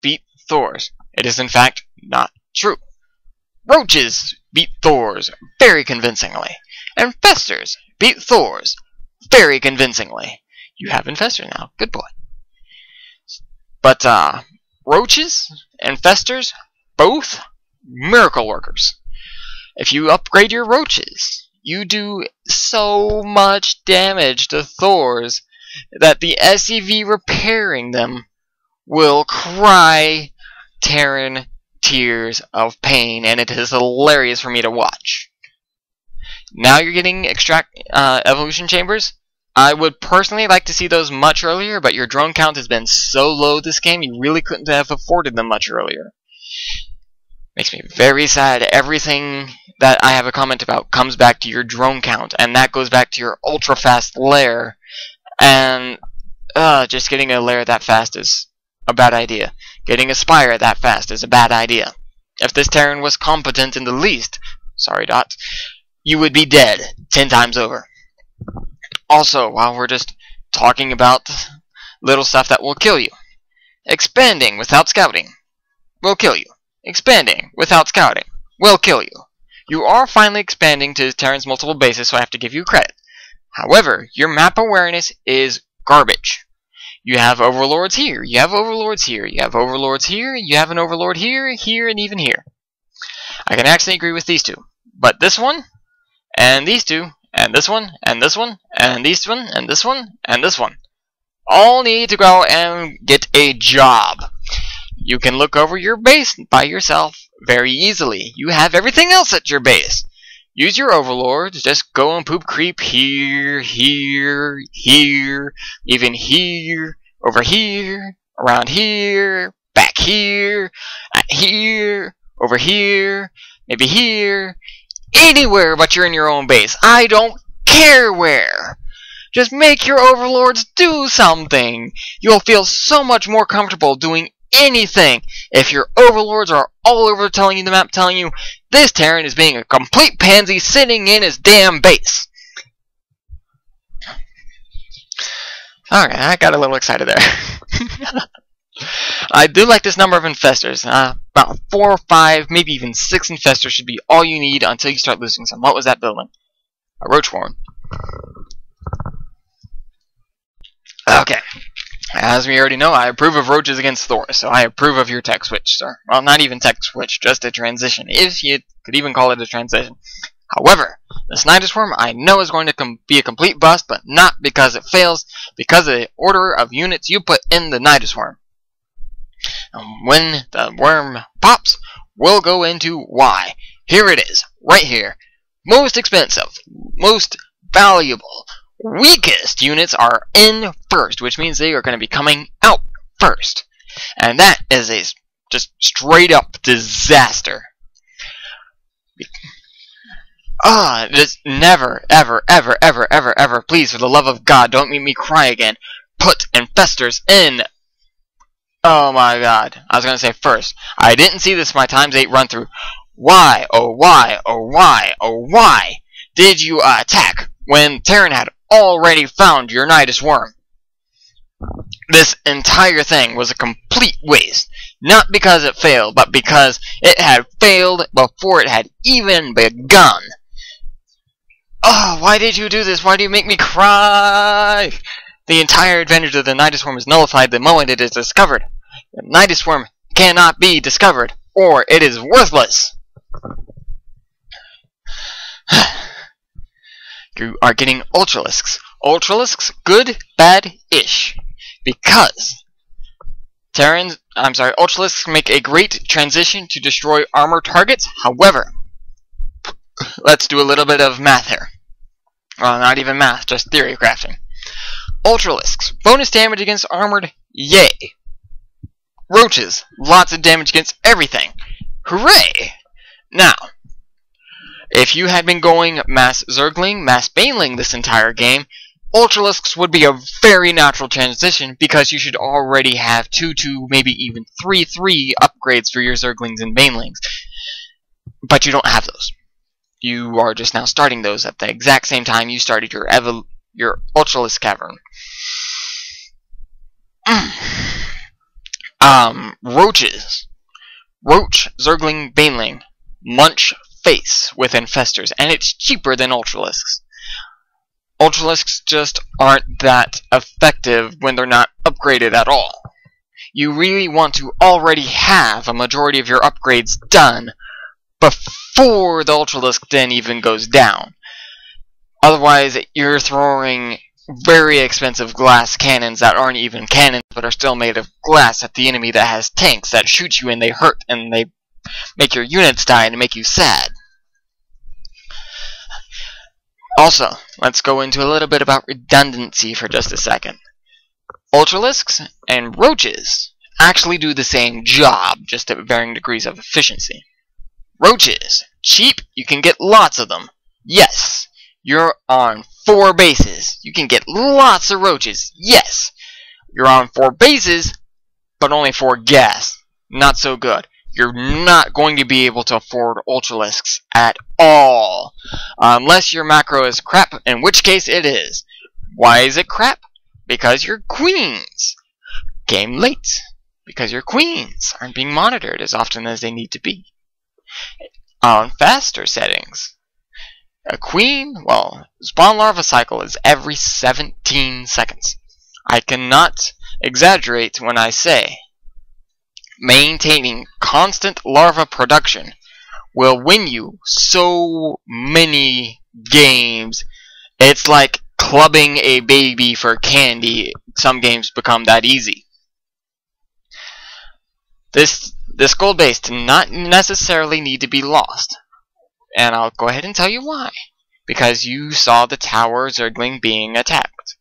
beat Thors. It is in fact not true. Roaches beat Thors very convincingly. Infestors beat Thors very convincingly. You have Infestor now. Good boy. But, roaches, infestors, both miracle workers. If you upgrade your roaches, you do so much damage to Thors that the SCV repairing them will cry Terran tears of pain, and it is hilarious for me to watch. Now you're getting evolution chambers. I would personally like to see those much earlier, but your drone count has been so low this game, you really couldn't have afforded them much earlier. Makes me very sad. Everything that I have a comment about comes back to your drone count, and that goes back to your ultra fast lair. And just getting a lair that fast is a bad idea. Getting a spire that fast is a bad idea. If this Terran was competent in the least, sorry Dot, you would be dead 10 times over. Also, while we're just talking about little stuff that will kill you, expanding without scouting will kill you. Expanding without scouting will kill you. You are finally expanding to Terran's multiple bases, so I have to give you credit. However, your map awareness is garbage. You have overlords here, you have overlords here, you have overlords here, you have an overlord here, here, and even here. I can actually agree with these two. But this one, and these two, and this one, and this one, and these one, and this one, and this one, all need to go and get a job. You can look over your base by yourself very easily. You have everything else at your base. Use your overlords, just go and poop creep here, here, here, even here, over here, around here, back here, here, over here, maybe here, anywhere but you're in your own base. I don't care where. Just make your overlords do something. You'll feel so much more comfortable doing anything if your overlords are all over telling you the map, telling you this Terran is being a complete pansy sitting in his damn base. Alright, I got a little excited there. I do like this number of infestors. About 4 or 5, maybe even 6 infestors should be all you need until you start losing some. What was that building? A roach swarm. Okay. As we already know, I approve of roaches against Thor, so I approve of your tech switch, sir. Well, not even tech switch, just a transition, if you could even call it a transition. However, this Nidus Worm I know is going to be a complete bust, but not because it fails, because of the order of units you put in the Nidus Worm. When the worm pops, we'll go into why. Here it is, right here. Most expensive, most valuable, weakest units are in first, which means they are going to be coming out first. And that is a just straight up disaster. Just never, ever, ever, ever, ever, ever, please, for the love of God, don't make me cry again. Put infestors in. Oh my God. I was going to say first. I didn't see this in my times 8 run through. Why, oh why, oh why, oh why did you attack when Terran had already found your Nidus Worm? This entire thing was a complete waste. Not because it failed, but because it had failed before it had even begun. Oh, why did you do this? Why do you make me cry? The entire advantage of the Nidus Worm is nullified the moment it is discovered. The Nidus Worm cannot be discovered, or it is worthless. You are getting Ultralisks. Ultralisks, good, bad-ish. Because Ultralisks make a great transition to destroy armor targets. However, let's do a little bit of math here. Well, not even math, just theory crafting. Ultralisks, bonus damage against armored, yay. Roaches, lots of damage against everything. Hooray! Now, if you had been going mass Zergling, mass Baneling this entire game, Ultralisks would be a very natural transition because you should already have 2-2, maybe even 3-3 upgrades for your Zerglings and Banelings. But you don't have those. You are just now starting those at the exact same time you started your Ultralisk Cavern. Roaches. Roach, Zergling, Baneling. Munch face with infestors, and it's cheaper than Ultralisks. Ultralisks just aren't that effective when they're not upgraded at all. You really want to already have a majority of your upgrades done before the Ultralisk then even goes down. Otherwise, you're throwing very expensive glass cannons that aren't even cannons but are still made of glass at the enemy that has tanks that shoot you and they hurt and they make your units die and make you sad. Also, let's go into a little bit about redundancy for just a second. Ultralisks and Roaches actually do the same job, just at varying degrees of efficiency. Roaches, cheap, you can get lots of them. Yes, you're on 4 bases. You can get lots of Roaches. Yes, you're on 4 bases, but only 4 gas. Not so good. You're not going to be able to afford Ultralisks at all. Unless your macro is crap, in which case it is. Why is it crap? Because your queens came late. Because your queens aren't being monitored as often as they need to be. On faster settings, a queen, well, spawn larva cycle is every 17 seconds. I cannot exaggerate when I say maintaining constant larva production will win you so many games. It's like clubbing a baby for candy. Some games become that easy. This gold base does not necessarily need to be lost. And I'll go ahead and tell you why. Because you saw the tower Zergling being attacked.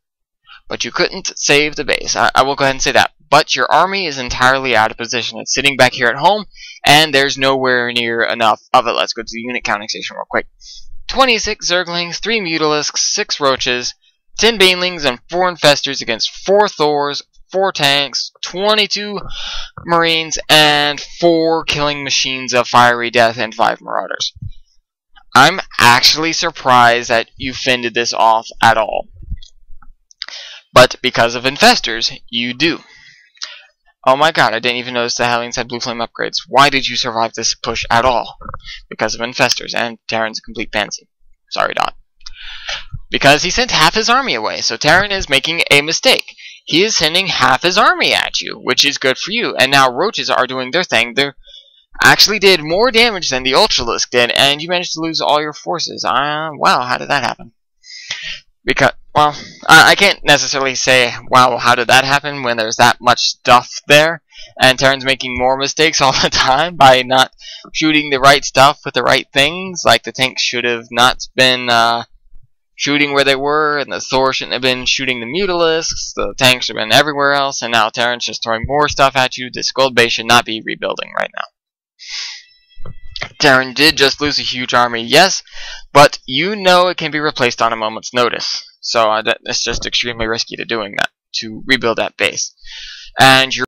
But you couldn't save the base. I will go ahead and say that. But your army is entirely out of position. It's sitting back here at home, and there's nowhere near enough of it. Let's go to the unit counting station real quick. 26 Zerglings, 3 Mutalisks, 6 Roaches, 10 Banelings, and 4 Infestors against 4 Thors, 4 tanks, 22 Marines, and 4 killing machines of Fiery Death and 5 Marauders. I'm actually surprised that you fended this off at all. But because of Infestors, you do. Oh my god, I didn't even notice the Hellions had Blue Flame upgrades. Why did you survive this push at all? Because of Infestors, and Terran's a complete pansy. Sorry, Dot. Because he sent half his army away, so Terran is making a mistake. He is sending half his army at you, which is good for you. And now Roaches are doing their thing. They actually did more damage than the Ultralisk did, and you managed to lose all your forces. Wow, how did that happen? Because, well, I can't necessarily say, wow, how did that happen when there's that much stuff there, and Terran's making more mistakes all the time by not shooting the right stuff with the right things. Like the tanks should have not been shooting where they were, and the Thor shouldn't have been shooting the Mutalisks, the tanks should have been everywhere else, and now Terran's just throwing more stuff at you. This gold base should not be rebuilding right now. Terran did just lose a huge army, yes, but you know it can be replaced on a moment's notice. So it's just extremely risky to doing that, to rebuild that base. And you're